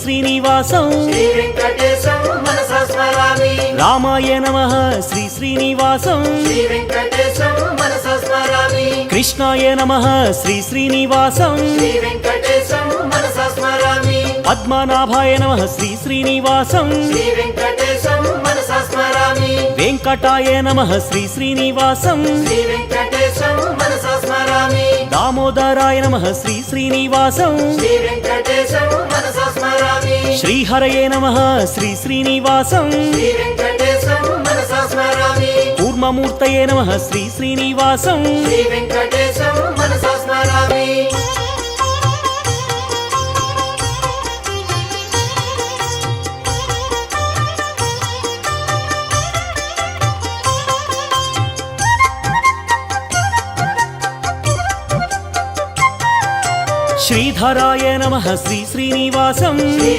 శ్రీనివాసం శ్రీ వెంకటేశం మనసా స్మరామి రామాయ నమః శ్రీ శ్రీనివాసం శ్రీ వెంకటేశం మనసా స్మరామి కృష్ణాయ నమః శ్రీ శ్రీనివాసం శ్రీ వెంకటేశం మనసా స్మరామి పద్మనాభాయ నమః శ్రీ శ్రీనివాసం శ్రీ వెంకటేశం మనసా స్మరామి వెంకటాయ నమః శ్రీ శ్రీనివాసం శ్రీ వెంకటేశం మనసా స్మరామి దామోదరాయ నమః శ్రీ శ్రీనివాసం శ్రీ వెంకటేశం మనసా స్మరామి శ్రీహరయే నమః శ్రీ శ్రీనివాసం శ్రీ వెంకటేశం మనసా స్మరామి కూర్మమూర్తయే నమః శ్రీ శ్రీనివాసం శ్రీ వెంకటేశం మనసా స్మరామి శ్రీధరాయ నమః శ్రీ శ్రీనివాసం శ్రీ